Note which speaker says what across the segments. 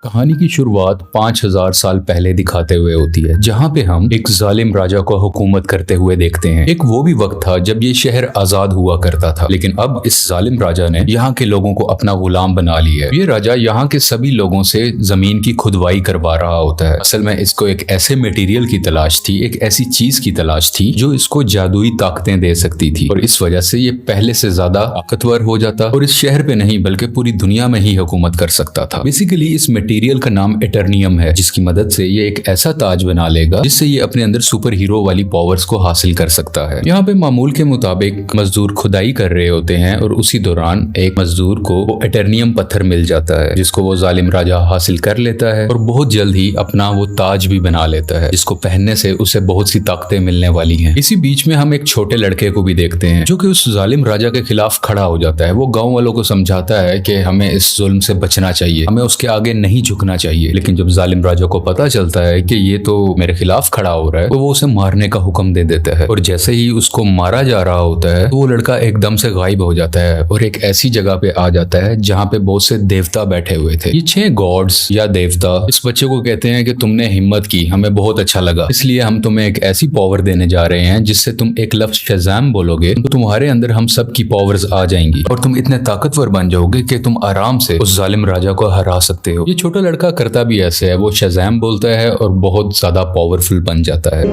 Speaker 1: कहानी की शुरुआत 5000 साल पहले दिखाते हुए होती है, जहाँ पे हम एक जालिम राजा को हुकूमत करते हुए देखते हैं। एक वो भी वक्त था जब ये शहर आजाद हुआ करता था, लेकिन अब इस जालिम राजा ने यहाँ के लोगों को अपना गुलाम बना लिया है। ये राजा यहाँ के सभी लोगों से जमीन की खुदवाई करवा रहा होता है। असल में इसको एक ऐसे मटेरियल की तलाश थी, एक ऐसी चीज की तलाश थी जो इसको जादुई ताकतें दे सकती थी, और इस वजह से ये पहले से ज्यादा ताकतवर हो जाता और इस शहर पे नहीं बल्कि पूरी दुनिया में ही हुकूमत कर सकता था। बेसिकली इस मटेरियल का नाम एटर्नियम है, जिसकी मदद से ये एक ऐसा ताज बना लेगा जिससे ये अपने अंदर सुपर हीरो वाली पावर्स को हासिल कर सकता है। यहाँ पे मामूल के मुताबिक मजदूर खुदाई कर रहे होते हैं और उसी दौरान एक मजदूर को वो एटर्नियम पत्थर मिल जाता है, जिसको वो जालिम राजा हासिल कर लेता है और बहुत जल्द ही अपना वो ताज भी बना लेता है, जिसको पहनने से उसे बहुत सी ताकतें मिलने वाली हैं। इसी बीच में हम एक छोटे लड़के को भी देखते हैं जो कि उस जालिम राजा के खिलाफ खड़ा हो जाता है। वो गाँव वालों को समझाता है कि हमें इस जुल्म से बचना चाहिए, हमें उसके आगे नहीं झुकना चाहिए। लेकिन जब जालिम राजा को पता चलता है कि ये तो मेरे खिलाफ खड़ा हो रहा है, तो वो उसे मारने का हुक्म दे देता है। और जैसे ही उसको मारा जा रहा होता है तो वो लड़का एकदम से गायब हो जाता है और एक ऐसी जगह पे आ जाता है जहाँ पे बहुत से देवता बैठे हुए थे। ये 6 गॉड्स या देवता इस बच्चे को कहते हैं कि तुमने हिम्मत की, हमें बहुत अच्छा लगा, इसलिए हम तुम्हें एक ऐसी पावर देने जा रहे हैं जिससे तुम एक लफ्ज शज़ाम बोलोगे तो तुम्हारे अंदर हम सब की पावर्स आ जाएंगी और तुम इतने ताकतवर बन जाओगे कि तुम आराम से उस जालिम राजा को हरा सकते हो। ये छोटा लड़का करता भी ऐसे है, वो शज़ाम बोलता है और बहुत ज्यादा पावरफुल बन जाता है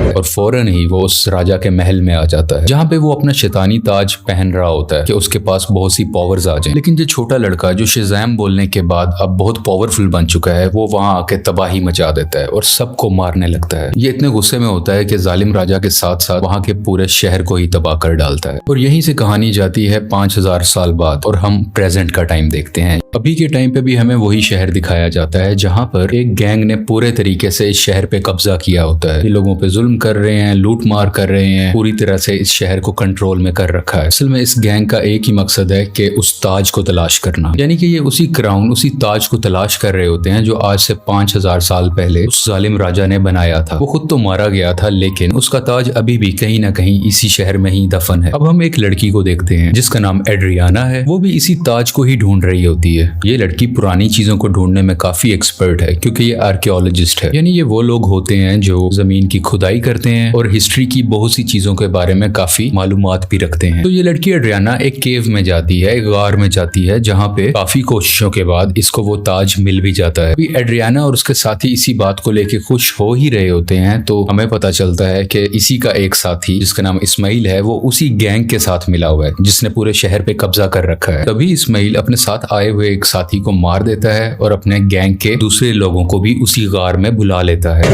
Speaker 1: और फौरन ही वो उस राजा के महल में आ जाता है, जहाँ पे वो अपना शैतानी ताज पहन रहा होता है कि उसके पास बहुत सी पावर्स आ जाएं। लेकिन ये छोटा लड़का जो शज़ाम बोलने के बाद अब बहुत पावरफुल बन चुका है, वो वहाँ आके तबाही मचा देता है और सबको मारने लगता है। ये इतने गुस्से में होता है कि जालिम राजा के साथ साथ वहाँ के पूरे शहर को ही तबाह कर डालता है। और यहीं से कहानी जाती है 5000 साल बाद और हम प्रेजेंट का टाइम देखते हैं। अभी के टाइम पे भी हमें वही शहर दिखाया जाता है जहाँ पर एक गैंग ने पूरे तरीके से इस शहर पे कब्जा किया होता है। ये लोगों पे जुल्म कर रहे हैं, लूट मार कर रहे हैं, पूरी तरह से इस शहर को कंट्रोल में कर रखा है। असल में इस गैंग का एक ही मकसद है कि उस ताज को तलाश करना, यानी कि ये उसी क्राउन, उसी ताज को तलाश कर रहे होते हैं जो आज से 5000 साल पहले उस जालिम राजा ने बनाया था। वो खुद तो मारा गया था, लेकिन उसका ताज अभी भी कहीं ना कहीं इसी शहर में ही दफन है। अब हम एक लड़की को देखते हैं जिसका नाम एड्रियाना है। वो भी इसी ताज को ही ढूंढ रही होती है। ये लड़की पुरानी चीजों को ढूंढने में काफी एक्सपर्ट है, क्योंकि ये आर्कियोलॉजिस्ट है, यानी ये वो लोग होते हैं जो जमीन की खुदाई करते हैं और हिस्ट्री की बहुत सी चीजों के बारे में काफी मालूमात भी रखते हैं। तो ये लड़की एड्रियाना एक केव में जाती है, एक गार में जाती है, जहाँ पे काफी कोशिशों के बाद इसको वो ताज मिल भी जाता है। एड्रियाना और उसके साथी इसी बात को लेके खुश हो ही रहे होते हैं, तो हमें पता चलता है कि इसी का एक साथी जिसका नाम इस्माइल है, वो उसी गैंग के साथ मिला हुआ है जिसने पूरे शहर पे कब्जा कर रखा है। तभी इस्माइल अपने साथ आए हुए एक साथी को मार देता है और अपने गैंग के दूसरे लोगों को भी उसी गार में बुला लेता है।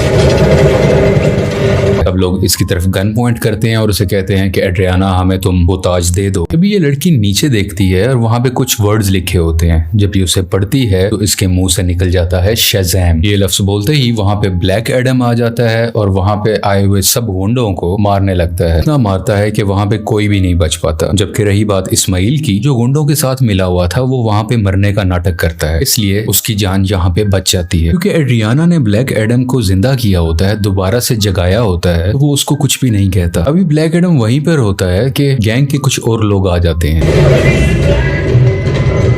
Speaker 1: अब लोग इसकी तरफ गन पॉइंट करते हैं और उसे कहते हैं कि एड्रियाना, हमें तुम वो ताज दे दो। तभी ये लड़की नीचे देखती है और वहां पे कुछ वर्ड्स लिखे होते हैं। जब ये उसे पढ़ती है तो इसके मुंह से निकल जाता है शज़ाम। ये लफ्ज बोलते ही वहां पे ब्लैक एडम आ जाता है और वहां पे आए हुए सब गुंडों को मारने लगता है। इतना मारता है कि वहां पे कोई भी नहीं बच पाता। जबकि रही बात इस्माइल की, जो गुंडों के साथ मिला हुआ था, वो वहां पे मरने का नाटक करता है, इसलिए उसकी जान यहाँ पे बच जाती है। क्योंकि एड्रियाना ने ब्लैक एडम को जिंदा किया होता है, दोबारा से जगाया होता है, तो वो उसको कुछ भी नहीं कहता। अभी ब्लैक एडम वहीं पर होता है कि गैंग के कुछ और लोग आ जाते हैं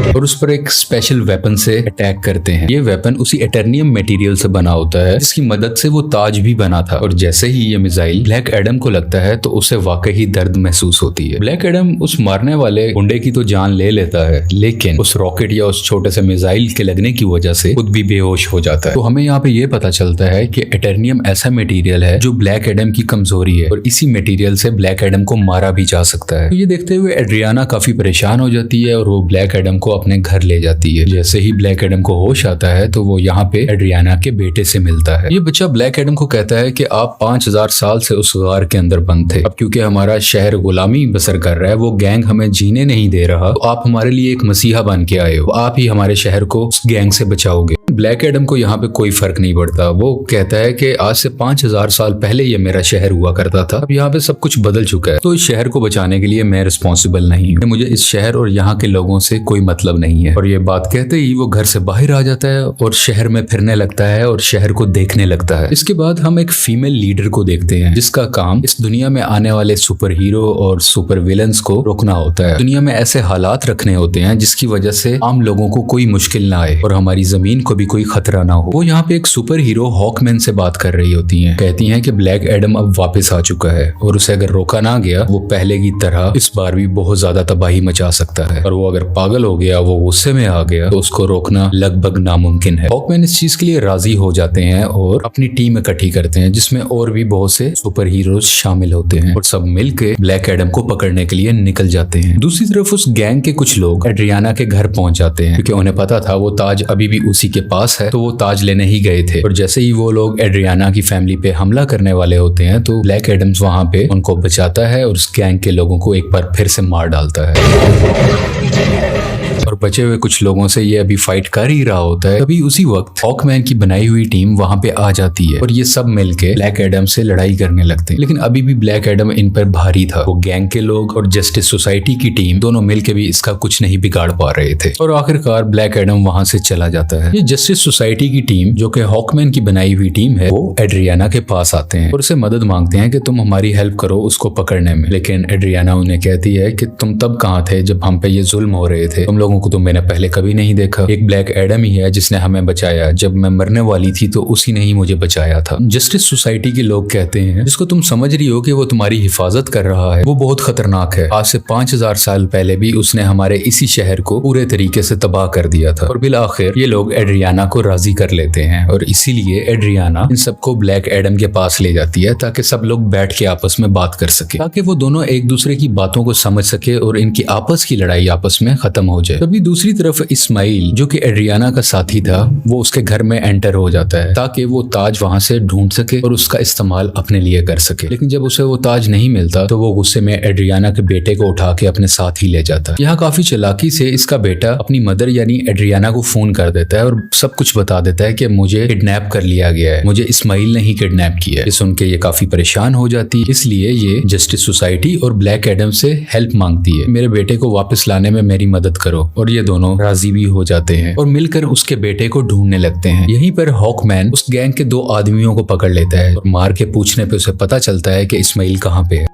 Speaker 1: और उस पर एक स्पेशल वेपन से अटैक करते हैं। ये वेपन उसी एटर्नियम मटेरियल से बना होता है जिसकी मदद से वो ताज भी बना था। और जैसे ही ये मिसाइल ब्लैक एडम को लगता है तो उसे वाकई दर्द महसूस होती है। ब्लैक एडम उस मारने वाले गुंडे की तो जान ले लेता है, लेकिन उस रॉकेट या उस छोटे से मिसाइल के लगने की वजह से खुद भी बेहोश हो जाता है। तो हमें यहाँ पे ये पता चलता है कि एटर्नियम ऐसा मटेरियल है जो ब्लैक एडम की कमजोरी है और इसी मटेरियल से ब्लैक एडम को मारा भी जा सकता है। तो ये देखते हुए एड्रियाना काफी परेशान हो जाती है और वो ब्लैक एडम को अपने घर ले जाती है। जैसे ही ब्लैक एडम को होश आता है तो वो यहाँ पे एड्रियाना के बेटे से मिलता है। ये बच्चा ब्लैक एडम को कहता है कि आप 5000 साल से उस गार के अंदर बंद थे, अब क्योंकि हमारा शहर गुलामी बसर कर रहा है, वो गैंग हमें जीने नहीं दे रहा, तो आप हमारे लिए एक मसीहा बन के आए हो, आप ही हमारे शहर को उस गैंग से बचाओगे। ब्लैक एडम को यहाँ पे कोई फर्क नहीं पड़ता। वो कहता है कि आज से 5000 साल पहले ये मेरा शहर हुआ करता था, अब यहाँ पे सब कुछ बदल चुका है, तो इस शहर को बचाने के लिए मैं रिस्पॉन्सिबल नहीं हूँ। मुझे इस शहर और यहाँ के लोगों से कोई मतलब नहीं है। और ये बात कहते ही वो घर से बाहर आ जाता है और शहर में फिरने लगता है और शहर को देखने लगता है। इसके बाद हम एक फीमेल लीडर को देखते हैं जिसका काम इस दुनिया में आने वाले सुपर हीरो और सुपर विलन्स को रोकना होता है। दुनिया में ऐसे हालात रखने होते हैं जिसकी वजह से आम लोगों को कोई मुश्किल ना आए और हमारी जमीन को भी कोई खतरा ना हो। वो यहाँ पे एक सुपर हीरो हॉकमैन से बात कर रही होती हैं। कहती हैं कि ब्लैक एडम अब वापस आ चुका है और उसे अगर रोका ना गया वो पहले की तरह इस बार भी बहुत ज्यादा तबाही मचा सकता है, और वो अगर पागल हो गया, वो गुस्से में आ गया, तो उसको रोकना लगभग नामुमकिन है। हॉकमैन इस चीज के लिए राजी हो जाते हैं और अपनी टीम इकट्ठी करते हैं जिसमें और भी बहुत से सुपर हीरोज शामिल होते हैं और सब मिलकर ब्लैक एडम को पकड़ने के लिए निकल जाते हैं। दूसरी तरफ उस गैंग के कुछ लोग एड्रियाना के घर पहुंच जाते हैं क्योंकि उन्हें पता था वो ताज अभी भी उसी के पास है, तो वो ताज लेने ही गए थे। और जैसे ही वो लोग एड्रियाना की फैमिली पे हमला करने वाले होते हैं तो ब्लैक एडम्स वहां पे उनको बचाता है और उस गैंग के लोगों को एक बार फिर से मार डालता है। और बचे हुए कुछ लोगों से ये अभी फाइट कर ही रहा होता है। तभी उसी वक्त हॉकमैन की बनाई हुई टीम वहां पे आ जाती है और ये सब मिलके ब्लैक एडम से लड़ाई करने लगते हैं। लेकिन अभी भी ब्लैक एडम इन पर भारी था। वो गैंग के लोग और जस्टिस सोसाइटी की टीम दोनों मिलके भी इसका कुछ नहीं बिगाड़ पा रहे थे और आखिरकार ब्लैक एडम वहां से चला जाता है। ये जस्टिस सोसाइटी की टीम जो कि हॉकमैन की बनाई हुई टीम है, वो एड्रियाना के पास आते हैं और उसे मदद मांगते हैं कि तुम हमारी हेल्प करो उसको पकड़ने में। लेकिन एड्रियाना उन्हें कहती है कि तुम तब कहाँ थे जब हम पे ये जुल्म हो रहे थे, तुम लोगों को तो मैंने पहले कभी नहीं देखा। एक ब्लैक एडम ही है जिसने हमें बचाया, जब मैं मरने वाली थी तो उसी ने ही मुझे बचाया था। जस्टिस सोसाइटी के लोग कहते हैं जिसको तुम समझ रही हो कि वो तुम्हारी हिफाजत कर रहा है, वो बहुत खतरनाक है। आज से 5000 साल पहले भी उसने हमारे इसी शहर को पूरे तरीके से तबाह कर दिया था। और बिल आखिर ये लोग एड्रियाना को राजी कर लेते हैं और इसीलिए एड्रियाना इन सबको ब्लैक एडम के पास ले जाती है ताकि सब लोग बैठ के आपस में बात कर सके, ताकि वो दोनों एक दूसरे की बातों को समझ सके और इनकी आपस की लड़ाई आपस में खत्म हो जाए। तभी दूसरी तरफ इस्माइल जो कि एड्रियाना का साथी था, वो उसके घर में एंटर हो जाता है ताकि वो ताज वहां से ढूंढ सके और उसका इस्तेमाल अपने लिए कर सके। लेकिन जब उसे वो ताज नहीं मिलता तो वो गुस्से में एड्रियाना के बेटे को उठा के अपने साथ ही ले जाता है। यहाँ काफी चालाकी से इसका बेटा अपनी मदर यानी एड्रियाना को फोन कर देता है और सब कुछ बता देता है कि मुझे किडनैप कर लिया गया है, मुझे इस्माइल ने ही किडनैप किया है। ये सुन के ये काफी परेशान हो जाती है, इसलिए ये जस्टिस सोसाइटी और ब्लैक एडम से हेल्प मांगती है, मेरे बेटे को वापस लाने में मेरी मदद करो। और ये दोनों राजी भी हो जाते हैं और मिलकर उसके बेटे को ढूंढने लगते हैं। यहीं पर हॉकमैन उस गैंग के 2 आदमियों को पकड़ लेता है और मार के पूछने पे उसे पता चलता है कि इस्माइल कहाँ पे है।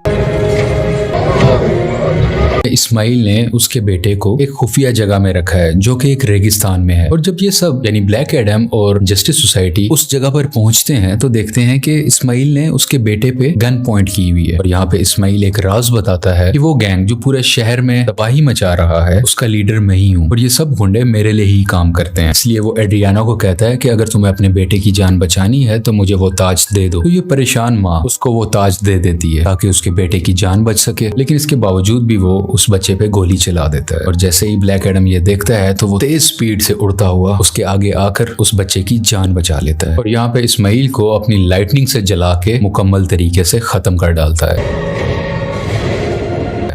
Speaker 1: इस्माइल ने उसके बेटे को एक खुफिया जगह में रखा है जो कि एक रेगिस्तान में है। और जब ये सब यानी ब्लैक एडम और जस्टिस सोसाइटी उस जगह पर पहुंचते हैं तो देखते हैं कि इस्माइल ने उसके बेटे पे गन पॉइंट की हुई है। और यहाँ पे इस्माइल एक राज बताता है कि वो गैंग जो पूरे शहर में तबाही मचा रहा है उसका लीडर मैं ही हूँ और ये सब गुंडे मेरे लिए ही काम करते हैं। इसलिए वो एड्रियाना को कहता है कि अगर तुम्हें अपने बेटे की जान बचानी है तो मुझे वो ताज दे दो। तो ये परेशान माँ उसको वो ताज दे देती है ताकि उसके बेटे की जान बच सके। लेकिन इसके बावजूद भी वो उस बच्चे पे गोली चला देता है और जैसे ही ब्लैक एडम ये देखता है तो वो तेज स्पीड से उड़ता हुआ उसके आगे आकर उस बच्चे की जान बचा लेता है और यहाँ पे इस्माइल को अपनी लाइटनिंग से जला के मुकम्मल तरीके से खत्म कर डालता है।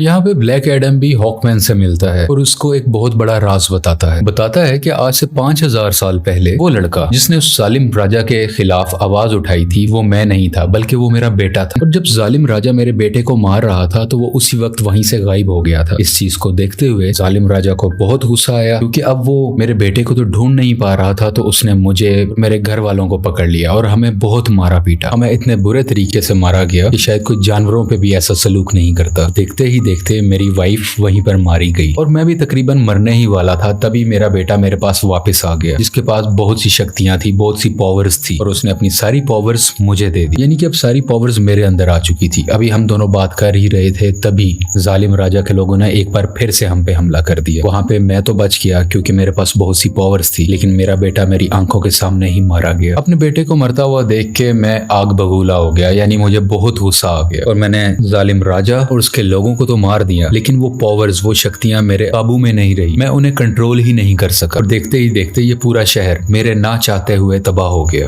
Speaker 1: यहाँ पे ब्लैक एडम भी हॉकमैन से मिलता है और उसको एक बहुत बड़ा राज बताता है कि आज से 5000 साल पहले वो लड़का जिसने उस जालिम राजा के खिलाफ आवाज उठाई थी वो मैं नहीं था बल्कि वो मेरा बेटा था। और जब जालिम राजा मेरे बेटे को मार रहा था तो वो उसी वक्त वहीं से गायब हो गया था। इस चीज को देखते हुए जालिम राजा को बहुत गुस्सा आया क्योंकि अब वो मेरे बेटे को तो ढूंढ नहीं पा रहा था, तो उसने मुझे मेरे घर वालों को पकड़ लिया और हमें बहुत मारा पीटा। हमें इतने बुरे तरीके से मारा गया कि शायद कोई जानवरों पे भी ऐसा सलूक नहीं करता। देखते ही देखते मेरी वाइफ वहीं पर मारी गई और मैं भी तकरीबन मरने ही वाला था। तभी मेरा बेटा मेरे पास वापस आ गया जिसके पास बहुत सी शक्तियां थी, बहुत सी पावर्स थी और उसने अपनी सारी पावर्स मुझे दे दी, यानी कि अब सारी पावर्स मेरे अंदर आ चुकी थी। अभी हम दोनों बात कर ही रहे थे तभी जालिम राजा के लोगों ने एक बार फिर से हम पे हमला कर दिया। वहां पे मैं तो बच गया क्योंकि मेरे पास बहुत सी पावर्स थी, लेकिन मेरा बेटा मेरी आंखों के सामने ही मारा गया। अपने बेटे को मरता हुआ देख के मैं आग बगूला हो गया, यानी मुझे बहुत गुस्सा आ गया और मैंने जालिम राजा और उसके लोगों को तो मार दिया, लेकिन वो पावर्स, वो शक्तियां मेरे काबू में नहीं रही। मैं उन्हें कंट्रोल ही नहीं कर सका और देखते ही देखते ये पूरा शहर मेरे ना चाहते हुए तबाह हो गया।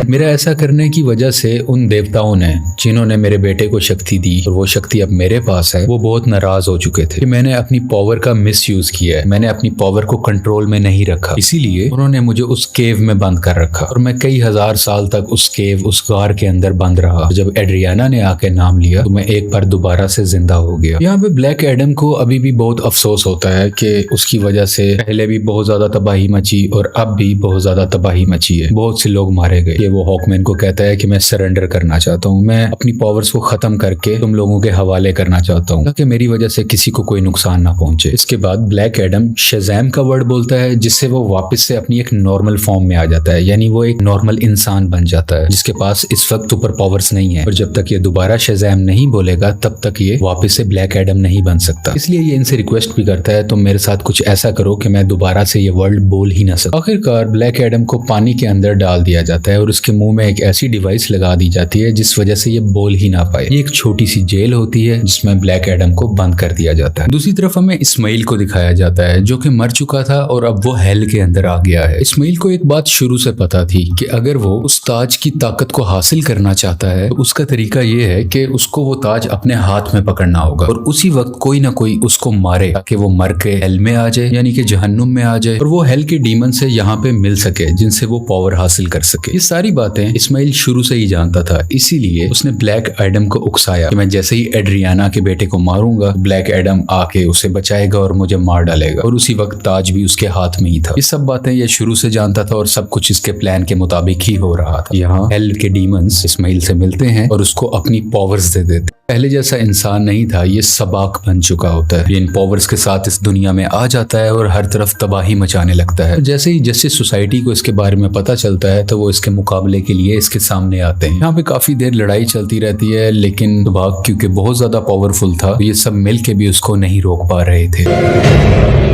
Speaker 1: मेरा ऐसा करने की वजह से उन देवताओं ने, जिन्होंने मेरे बेटे को शक्ति दी और वो शक्ति अब मेरे पास है, वो बहुत नाराज हो चुके थे कि मैंने अपनी पावर का मिसयूज किया है, मैंने अपनी पावर को कंट्रोल में नहीं रखा। इसीलिए उन्होंने मुझे उस केव में बंद कर रखा और मैं कई हजार साल तक उस केव, उस गार के अंदर बंद रहा। जब एड्रियाना ने आके नाम लिया तो मैं एक बार दोबारा से जिंदा हो गया। यहाँ पे ब्लैक एडम को अभी भी बहुत अफसोस होता है कि उसकी वजह से पहले भी बहुत ज्यादा तबाही मची और अब भी बहुत ज्यादा तबाही मची है, बहुत से लोग मारे गए। वो हॉकमैन को कहता है कि मैं सरेंडर करना चाहता हूँ, मैं अपनी पावर्स को खत्म करके तुम लोगों के हवाले करना चाहता हूँ ताकि मेरी वजह से किसी को कोई नुकसान ना पहुंचे। इसके बाद ब्लैक एडम शज़ैम का वर्ड बोलता है, जिससे वो वापस से अपनी एक नॉर्मल फॉर्म में आ जाता है, यानी वो एक नॉर्मल इंसान बन जाता है जिसके पास इस वक्त सुपर पावर्स नहीं है। और जब तक ये दोबारा शज़ैम नहीं बोलेगा तब तक ये वापस से ब्लैक एडम नहीं बन सकता। इसलिए ये इनसे रिक्वेस्ट भी करता है, तुम मेरे साथ कुछ ऐसा करो कि मैं दोबारा से ये वर्ड बोल ही ना सकूं। आखिरकार ब्लैक एडम को पानी के अंदर डाल दिया जाता है और उसके मुंह में एक ऐसी डिवाइस लगा दी जाती है जिस वजह से ये बोल ही ना पाए। ये एक छोटी सी जेल होती है जिसमें ब्लैक एडम को बंद कर दिया जाता है। दूसरी तरफ हमें इस्माइल को दिखाया जाता है जो कि मर चुका था और अब वो हेल के अंदर आ गया है। इस्माइल को एक बात शुरू से पता थी कि अगर वो उस ताज की ताकत को हासिल करना चाहता है तो उसका तरीका ये है कि उसको वो ताज अपने हाथ में पकड़ना होगा और उसी वक्त कोई ना कोई उसको मारे ताकि वो मर के हेल में आ जाए, यानी कि जहन्नुम में आ जाए और वो हेल के डीमन से यहाँ पे मिल सके जिनसे वो पावर हासिल कर सके। ये सारी बातें इस्माइल शुरू से ही जानता था, इसीलिए उसने ब्लैक एडम को उकसाया कि मैं जैसे ही एड्रियाना के बेटे को मारूंगा ब्लैक एडम आके उसे बचाएगा और मुझे मार डालेगा और उसी वक्त ताज भी उसके हाथ में ही था। ये सब बातें ये शुरू से जानता था और सब कुछ इसके प्लान के मुताबिक ही हो रहा था। यहाँ हेल के डीमंस इस्माइल से मिलते हैं और उसको अपनी पावर्स दे देते। पहले जैसा इंसान नहीं था, ये सबाक बन चुका होता है। ये इन पावर्स के साथ इस दुनिया में आ जाता है और हर तरफ तबाही मचाने लगता है। जैसे ही जस्टिस सोसाइटी को इसके बारे में पता चलता है तो वो इसके मुकाबले के लिए इसके सामने आते हैं। यहाँ पे काफी देर लड़ाई चलती रहती है, लेकिन सबाक क्योंकि बहुत ज्यादा पावरफुल था तो ये सब मिल के भी उसको नहीं रोक पा रहे थे।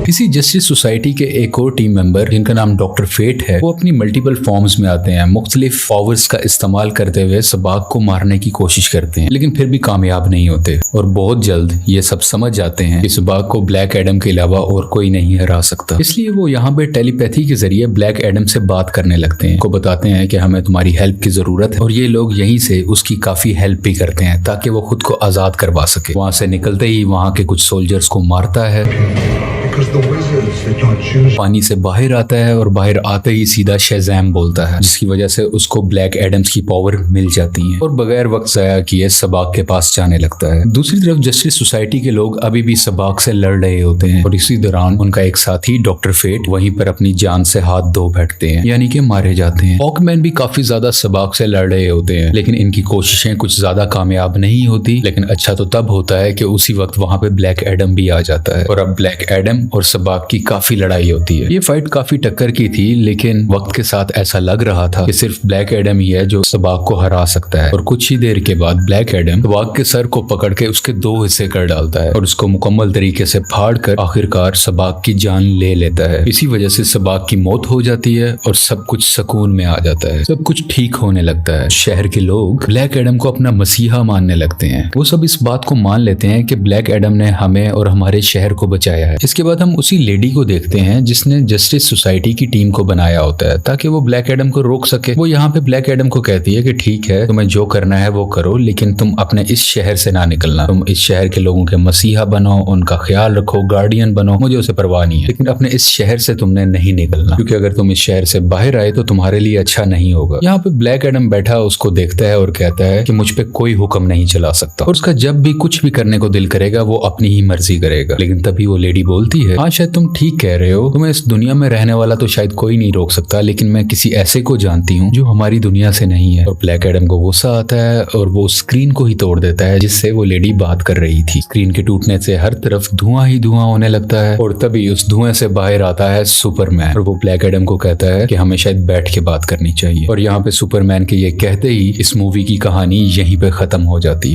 Speaker 1: इसी जस्टिस सोसाइटी के एक और टीम मेंबर जिनका नाम डॉक्टर फेट है, वो अपनी मल्टीपल फॉर्म्स में आते हैं, मुख्तलिफ पावर्स का इस्तेमाल करते हुए सबाक को मारने की कोशिश करते हैं, लेकिन फिर भी कामयाब नहीं होते और बहुत जल्द ये सब समझ जाते हैं कि सबाक को ब्लैक एडम के अलावा और कोई नहीं हरा सकता। इसलिए वो यहाँ पे टेलीपैथी के जरिए ब्लैक एडम से बात करने लगते हैं, को बताते हैं कि हमें तुम्हारी हेल्प की जरूरत है और ये लोग यहीं से उसकी काफी हेल्प भी करते हैं ताकि वो खुद को आजाद करवा सके। वहां से निकलते ही वहां के कुछ सोल्जर्स को मारता है, पानी से बाहर आता है और बाहर आते ही सीधा शज़ैम बोलता है, जिसकी वजह से उसको ब्लैक एडम्स की पावर मिल जाती है और बगैर वक्त जाया किए सबाक के पास जाने लगता है। दूसरी तरफ जस्टिस सोसाइटी के लोग अभी भी सबाक से लड़ रहे होते हैं और इसी दौरान उनका एक साथी डॉक्टर फेट वहीं पर अपनी जान से हाथ धो बैठते हैं, यानी कि मारे जाते हैं। हॉकमैन भी काफी ज्यादा सबाक से लड़ रहे होते हैं, लेकिन इनकी कोशिशें कुछ ज्यादा कामयाब नहीं होती। लेकिन अच्छा तो तब होता है कि उसी वक्त वहां पे ब्लैक एडम भी आ जाता है और अब ब्लैक एडम और सबाक की काफी लड़ाई होती है। ये फाइट काफी टक्कर की थी, लेकिन वक्त के साथ ऐसा लग रहा था कि सिर्फ ब्लैक एडम ही है जो सबाक को हरा सकता है। और कुछ ही देर के बाद ब्लैक एडम सबाक के सर को पकड़ के उसके 2 हिस्से कर डालता है और उसको मुकम्मल तरीके से फाड़ कर आखिरकार सबाक की जान ले लेता है। इसी वजह से सबाक की मौत हो जाती है और सब कुछ सुकून में आ जाता है, सब कुछ ठीक होने लगता है। शहर के लोग ब्लैक एडम को अपना मसीहा मानने लगते हैं। वो सब इस बात को मान लेते हैं कि ब्लैक एडम ने हमें और हमारे शहर को बचाया है। इसके बाद हम उसी लेडी को देखते हैं जिसने जस्टिस सोसाइटी की टीम को बनाया होता है ताकि वो ब्लैक एडम को रोक सके। वो यहाँ पे ब्लैक एडम को कहती है कि ठीक है, तुम्हें जो करना है वो करो, लेकिन तुम अपने इस शहर से ना निकलना। तुम इस शहर के लोगों के मसीहा बनो, उनका ख्याल रखो, गार्डियन बनो, मुझे उसे परवाह नहीं है, लेकिन अपने इस शहर से तुमने नहीं निकलना, क्योंकि अगर तुम इस शहर से बाहर आए तो तुम्हारे लिए अच्छा नहीं होगा। यहाँ पे ब्लैक एडम बैठा उसको देखता है और कहता है कि मुझ पे कोई हुक्म नहीं चला सकता और उसका जब भी कुछ भी करने को दिल करेगा वो अपनी ही मर्जी करेगा। लेकिन तभी वो लेडी बोलती है, हाँ शायद तुम ठीक कह रहे हो, तुम्हें इस दुनिया में रहने वाला तो शायद कोई नहीं रोक सकता, लेकिन मैं किसी ऐसे को जानती हूँ जो हमारी दुनिया से नहीं है। और ब्लैक एडम को गुस्सा आता है और वो स्क्रीन को ही तोड़ देता है जिससे वो लेडी बात कर रही थी। स्क्रीन के टूटने से हर तरफ धुआं ही धुआं होने लगता है और तभी उस धुएं से बाहर आता है सुपरमैन और वो ब्लैक एडम को कहता है कि हमें शायद बैठ के बात करनी चाहिए। और यहाँ पे सुपरमैन के ये कहते ही इस मूवी की कहानी यहीं पे खत्म हो जाती है।